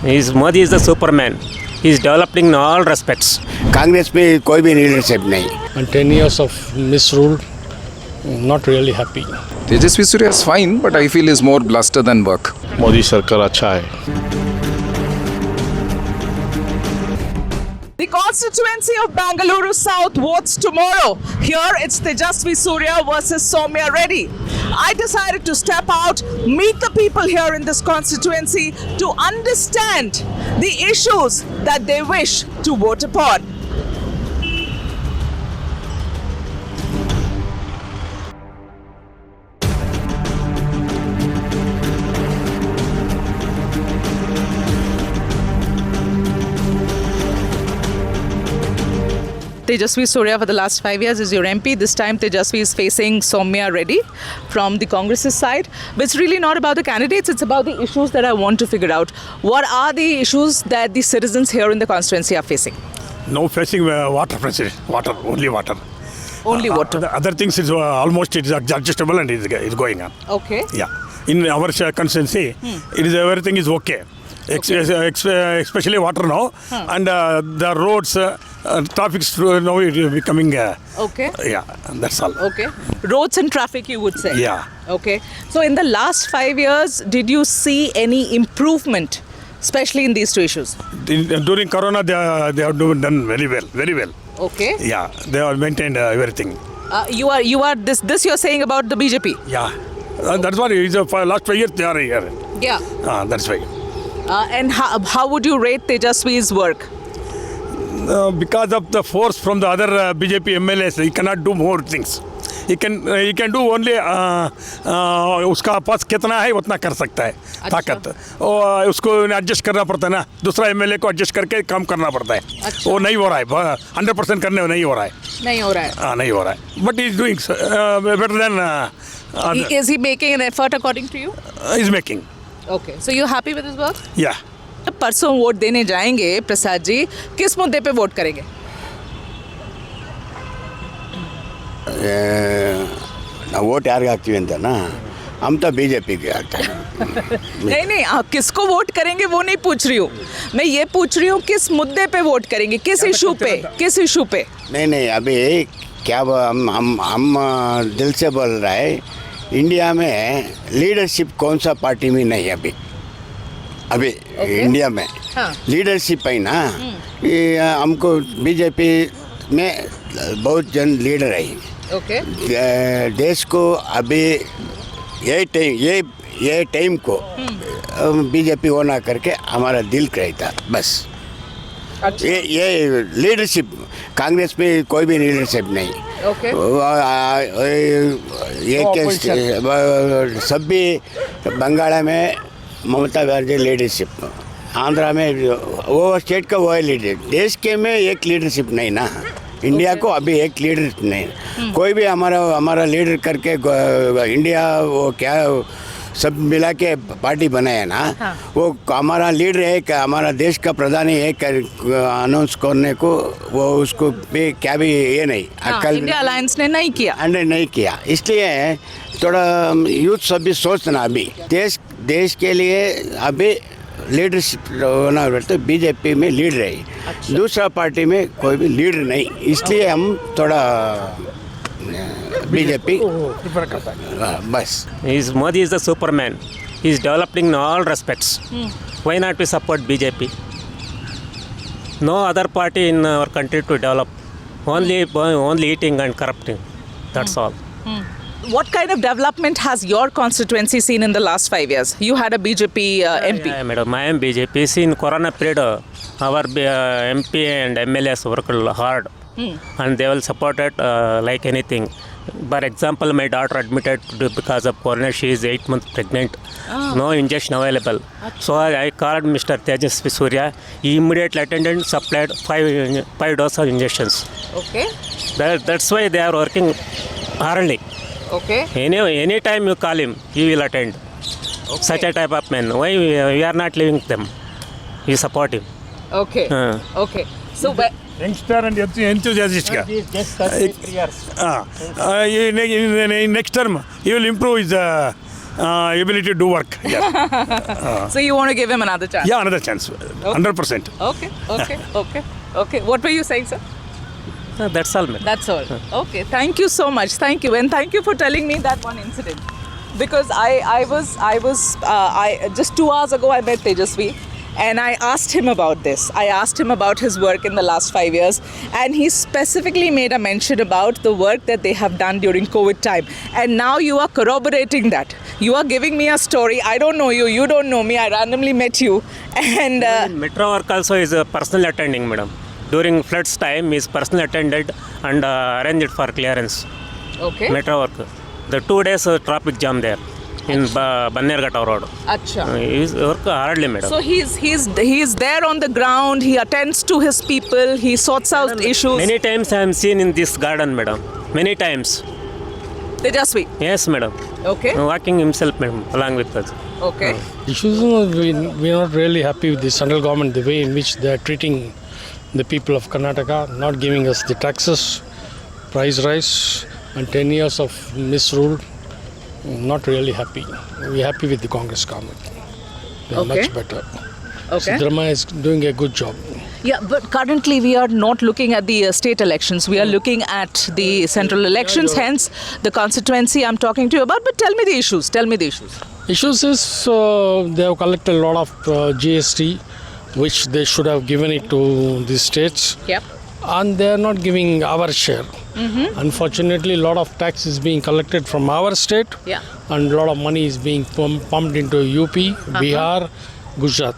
Modi is the Superman. He is developing in all respects. Congress में कोई भी leadership नहीं. And 10 years of misrule, not really happy. Tejasvi Surya is fine, but I feel is more bluster than work. Modi सरकार अच्छा है. The constituency of Bangalore South votes tomorrow. Here it's Tejasvi Surya versus Soumya Reddy. I decided to step out, meet the people here in this constituency to understand the issues that they wish to vote upon. Tejasvi Surya for the last 5 years is your MP. This time Tejasvi is facing Soumya Reddy from the Congress's side. But it's really not about the candidates, it's about the issues that I want to figure out. What are the issues that the citizens here in the constituency are facing? No facing water, President. Water, only water. Only water. The other things is almost it is adjustable and it's going on. Okay. Yeah. In our constituency, it is everything is okay. Especially water now, and the roads, traffic now it is becoming. Okay. Yeah, that's all. Okay. Roads and traffic, you would say. Yeah. Okay. So in the last 5 years, did you see any improvement, especially in these two issues? During Corona, they have done very well. Okay. Yeah, they have maintained everything. You are this you're saying about the BJP? Yeah, that's why it's for last 5 years they are here. Yeah. That's why. And how would you rate Tejasvi's work? Because of the force from the other BJP MLAs, he cannot do more things. He can do only उसका पास कितना है उतना कर सकता है. ताकत और उसको एडजस्ट करना पड़ता है ना. दूसरा एमएलए को एडजस्ट करके काम करना पड़ता है. वो नहीं हो रहा है. 100% करने नहीं हो रहा है. नहीं हो रहा है. नहीं हो रहा है. But he is doing better than. Is he making an effort according to you? He is making. Okay. So you're happy with his work? Yeah. परसों वोट देने जाएंगे प्रसाद जी, किस मुद्दे पे वोट करेंगे? ನಾವು ವೋಟ್ ಯಾರಿಗೆ ಹಾಕ್ತೀವಿ ಅಂತನಾ हम तो बीजेपी के हाकते हैं. नहीं आप किसको वोट करेंगे वो नहीं पूछ रही हूँ मैं, ये पूछ रही हूँ किस मुद्दे पे वोट करेंगे, किस इशू पे. नहीं अभी क्या हम दिल से बोल रहा है. इंडिया में लीडरशिप कौन सा पार्टी में नहीं अभी इंडिया में लीडरशिप है ना. हमको बीजेपी में बहुत जन लीडर है. देश को अभी ये टाइम को बीजेपी होना करके हमारा दिल कहता बस. ये लीडरशिप कांग्रेस में कोई भी लीडरशिप नहीं. ये सब भी बंगाल में ममता बनर्जी लीडरशिप, आंध्रा में वो स्टेट का वो है लीडर. देश के में एक लीडरशिप नहीं ना. इंडिया को अभी एक लीडर नहीं. कोई भी हमारा लीडर करके इंडिया वो क्या सब मिला के पार्टी बनाया ना. वो हमारा लीडर है, हमारा देश का प्रधानी है अनाउंस करने को, वो उसको भी क्या भी ये नहीं. इंडिया अलायंस ने नहीं किया. इसलिए थोड़ा यूथ सब भी सोचना अभी देश के लिए अभी लीडरशिप होना तो बीजेपी में लीडर है. दूसरा पार्टी में कोई भी लीडर नहीं. इसलिए हम थोड़ा बीजेपी बस. Modi is the Superman. He is developing in all respects. Why not we support BJP? No other party in our country to develop. Only eating and corrupting. That's all. What kind of development has your constituency seen in the last 5 years? You had a BJP MP. Yeah, madam. I am BJP. See, in Corona period, our MP and MLAs worked hard. And they will support it like anything. For example, my daughter admitted because of Corona. She is 8 months pregnant. No injection available. So I called Mr. Tejasvi Surya. He immediately attended and supplied 5 doses of injections. Okay. That's why they are working hardly. Okay. Any time you call him, he will attend. Okay. Such a type of man. Why we are not leaving them? We support him. Okay. Okay. So Youngster and enthusiastic. Just 33 years. In next term, he will improve his ability to do work. Yeah, So you want to give him another chance? yeah, another chance, 100%. Okay. What were you saying, sir? That's all, madam. That's all. Okay. Thank you so much. Thank you, and thank you for telling me that one incident. Because I just 2 hours ago I met Tejasvi, and I asked him about this. I asked him about his work in the last 5 years, and he specifically made a mention about the work that they have done during COVID time. And now you are corroborating that. You are giving me a story. I don't know you. You don't know me. I randomly met you, and Metro work also is personal attending, madam. During floods time, is personal attended and arranged for clearance. okay. Metro work. The 2 days traffic jam there in Bannerghatta Road. Acha. He is work hardly, madam. So he's there on the ground. He attends to his people. He sorts out issues. Many times I am seen in this garden, madam. Many times. Tejasvi. Yes, madam. Okay. Walking himself, madam, along with us. Okay. Issues, we are not really happy with the central government, the way in which they are treating the people of Karnataka, not giving us the taxes, price rise, and 10 years of misrule. Not really happy. We are happy with the Congress government. They are Okay. much better. Okay. Siddaramaiah is doing a good job. Yeah, but currently we are not looking at the state elections. We are looking at the central elections. Hence, the constituency I'm talking to you about. But tell me the issues. Tell me the issues. Issues is they have collected a lot of GST, which they should have given it to the states. Yep. And they are not giving our share. Unfortunately, a lot of tax is being collected from our state, Yeah. and a lot of money is being pumped into UP, Bihar, Gujarat.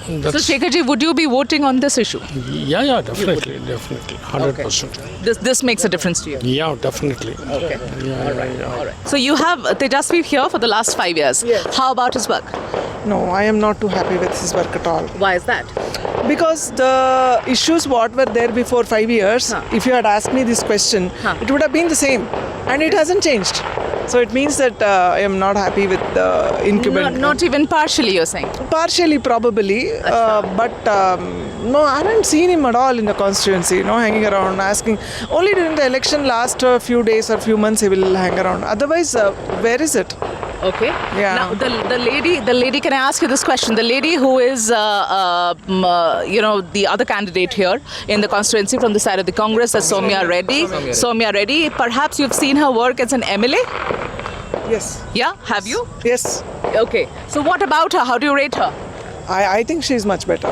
So, That's, Shekharji, would you be voting on this issue? yeah, definitely, 100%. This makes a difference to you. Yeah, definitely. Okay. Yeah. So you have Tejasvi here for the last 5 years. Yes. How about his work? No, I am not too happy with his work at all. Why is that? Because the issues what were there before 5 years, Huh. if you had asked me this question, Huh. it would have been the same. And it hasn't changed. So it means that I am not happy with the incumbent. Not even partially, you're saying. Partially, probably. But no, I haven't seen him at all in the constituency, hanging around, asking. Only during the election last few days or few months he will hang around. Otherwise, where is it? Okay. Yeah. Now the lady. Can I ask you this question? The lady who is, the other candidate here in the constituency from the side of the Congress, is Soumya Reddy. Soumya Reddy. Perhaps you've seen her work as an MLA. Yes. Yeah. Have you? Yes. Okay. So what about her? How do you rate her? I think she is much better.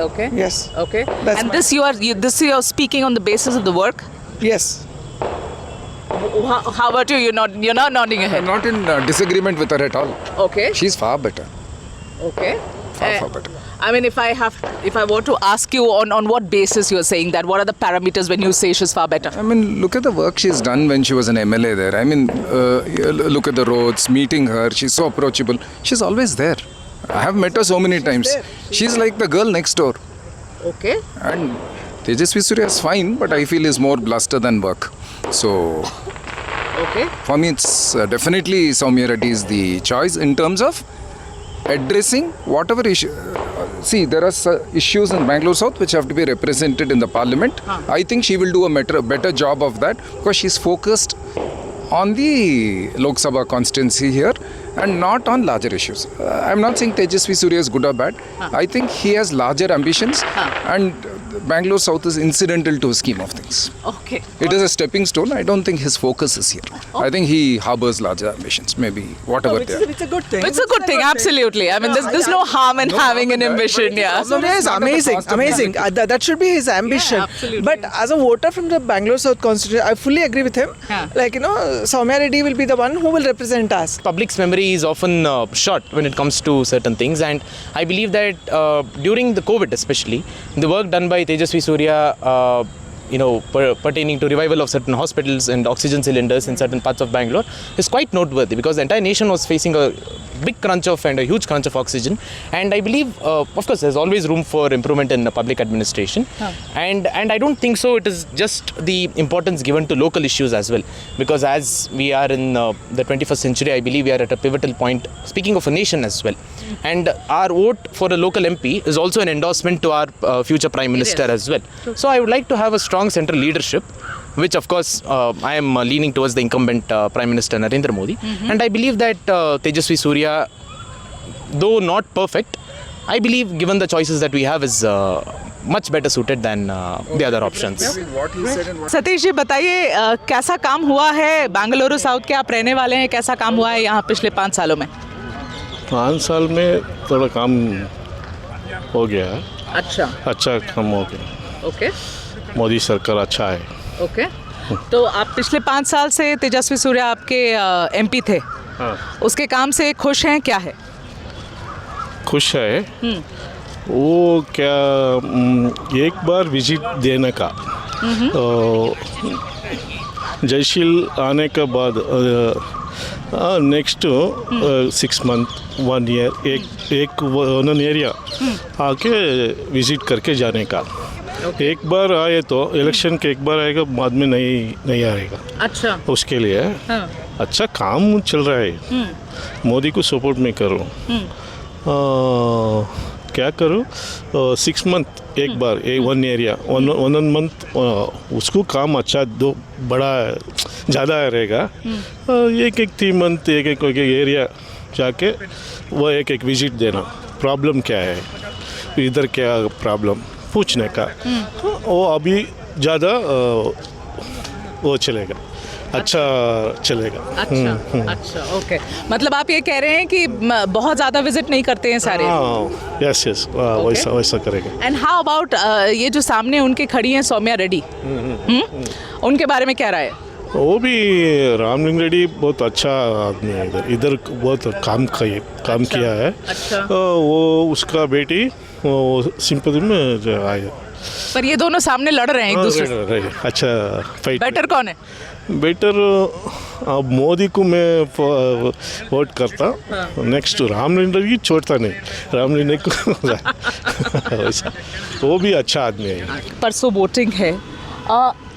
Okay. Yes. Okay. That's and my- this you are speaking on the basis of the work. Yes. How about you? You're not nodding your I'm head. not in disagreement with her at all. Okay. She's far better. Okay. Far better. I mean, if I were to ask you on what basis you're saying that, what are the parameters when you say she's far better? I mean, look at the work she's done when she was an MLA there. I mean, look at the roads, meeting her. She's so approachable. She's always there. I have met her so many times. She's like the girl next door. Okay. And Tejasvi Surya is fine, but I feel is more bluster than work. So Okay. for me, it's definitely Soumya Reddy is the choice in terms of addressing whatever issue. See, there are issues in Bangalore South which have to be represented in the parliament. I think she will do a better job of that because she's focused on the Lok Sabha constituency here and not on larger issues. I'm not saying Tejasvi Surya is good or bad. I think he has larger ambitions and Bangalore South is incidental to his scheme of things. Okay. It is a stepping stone. I don't think his focus is here. I think he harbors larger ambitions, maybe whatever they are. It's a good thing. It's a good thing, absolutely. I mean, there's no harm in having an ambition, yeah. No, yes, amazing. That should be his ambition. absolutely. But as a voter from the Bangalore South constituency, I fully agree with him. Yeah. Soumya Reddy will be the one who will represent us. Public's memory is often short when it comes to certain things, and I believe that during the COVID especially, the work done by Tejasvi Surya pertaining to revival of certain hospitals and oxygen cylinders in certain parts of Bangalore is quite noteworthy because the entire nation was facing a big crunch of and a huge crunch of oxygen. And I believe, of course, there's always room for improvement in public administration. And I don't think so. It is just the importance given to local issues as well, because as we are in the 21st century, I believe we are at a pivotal point, speaking of a nation as well. And our vote for a local MP is also an endorsement to our future Prime Minister as well. So I would like to have a strong central leadership which of course I am leaning towards the incumbent Prime Minister Narendra Modi. And I believe that Tejasvi Surya, though not perfect, I believe given the choices that we have is much better suited than the other options. Satish ji बताइए कैसा काम हुआ है Bengaluru south के, आप रहने वाले हैं, कैसा काम हुआ है यहाँ पिछले 5 सालों में? 5 साल में थोड़ा काम हो गया है, अच्छा काम हो गया। ओके मोदी सरकार अच्छा है। ओके, तो आप पिछले 5 साल से तेजस्वी सूर्या आपके एमपी थे, हाँ, उसके काम से खुश हैं? क्या है खुश है वो क्या एक बार विजिट देने का, जयशील आने के बाद नेक्स्ट 6 मंथ 1 ईयर एक वन एरिया आके विजिट करके जाने का। एक बार आए तो इलेक्शन के एक बार आएगा, बाद में नहीं आएगा। अच्छा, उसके लिए अच्छा काम चल रहा है, मोदी को सपोर्ट में करो। क्या करो 6 मंथ एक बार 1 एरिया 1 मंथ उसको काम अच्छा दो बड़ा ज़्यादा रहेगा। एक 3 मंथ एक एरिया जाके वो एक विजिट देना, प्रॉब्लम क्या है इधर, क्या प्रॉब्लम पूछने का, वो अभी ज़्यादा वो चलेगा, अच्छा चलेगा। अच्छा, ओके, मतलब आप ये कह रहे हैं कि बहुत ज़्यादा विजिट नहीं करते हैं सारे? यस वैसा करेगा। एंड हाउ अबाउट ये जो सामने उनके खड़ी हैं सौम्या रेड्डी, उनके बारे में क्या राय है? वो भी रामलिंग रेड्डी बहुत अच्छा आदमी है, इधर बहुत काम किया है। अच्छा, वो उसका बेटी वो सिंपथी में आया, पर ये दोनों सामने लड़ रहे हैं एक दूसरे से। अच्छा फाइट। बेटर कौन है? बेटर मोदी को मैं वोट करता, नेक्स्ट रामलिंग रेड्डी छोड़ता नहीं, रामलिंग रेड्डी को वैसा वो भी अच्छा आदमी है। परसों वोटिंग है,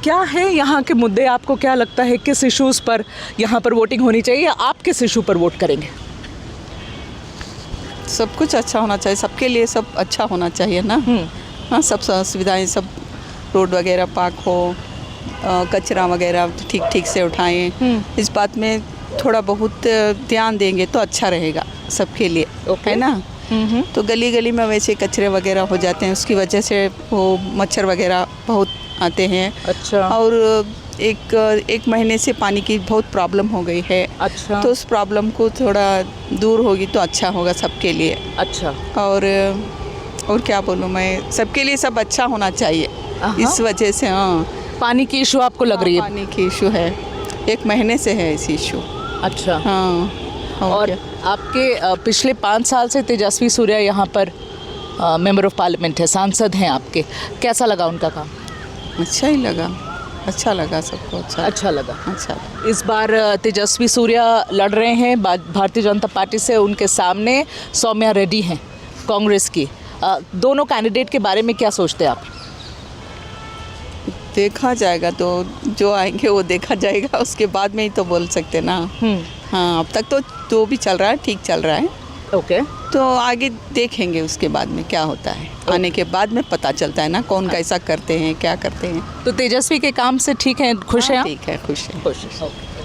क्या है यहाँ के मुद्दे? आपको क्या लगता है किस इश्यूज़ पर यहाँ पर वोटिंग होनी चाहिए, या आप किस इशू पर वोट करेंगे? सब कुछ अच्छा होना चाहिए, सबके लिए सब अच्छा होना चाहिए ना। हाँ, सब सुविधाएं, सब रोड वगैरह पाक हो, कचरा वगैरह ठीक से उठाएं। इस बात में थोड़ा बहुत ध्यान देंगे तो अच्छा रहेगा सबके लिए, है ना। तो गली गली में वैसे कचरे वगैरह हो जाते हैं, उसकी वजह से वो मच्छर वगैरह बहुत आते हैं। अच्छा, और एक महीने से पानी की बहुत प्रॉब्लम हो गई है। अच्छा, तो उस प्रॉब्लम को थोड़ा दूर होगी तो अच्छा होगा सबके लिए। अच्छा, और क्या बोलूँ मैं, सबके लिए सब अच्छा होना चाहिए। इस वजह से पानी की इशू आपको लग रही है? पानी की इशू है, 1 महीने से है इस इशू। अच्छा, हाँ। और आपके पिछले 5 साल से तेजस्वी सूर्या यहाँ पर मेंबर ऑफ पार्लियामेंट है, सांसद हैं आपके, कैसा लगा उनका काम? अच्छा ही लगा, अच्छा लगा सबको, अच्छा लगा। अच्छा। इस बार तेजस्वी सूर्या लड़ रहे हैं भारतीय जनता पार्टी से, उनके सामने सौम्या रेड्डी हैं कांग्रेस की। दोनों कैंडिडेट के बारे में क्या सोचते हैं आप? देखा जाएगा, तो जो आएंगे वो देखा जाएगा, उसके बाद में ही तो बोल सकते ना। हाँ, अब तक तो जो भी चल रहा है ठीक चल रहा है। ओके, तो आगे देखेंगे उसके बाद में क्या होता है। आने के बाद में पता चलता है ना कौन कैसा करते हैं, क्या करते हैं। तो तेजस्वी के काम से ठीक है, खुश हैं आप? ठीक है, खुश है। खुश है, ओके।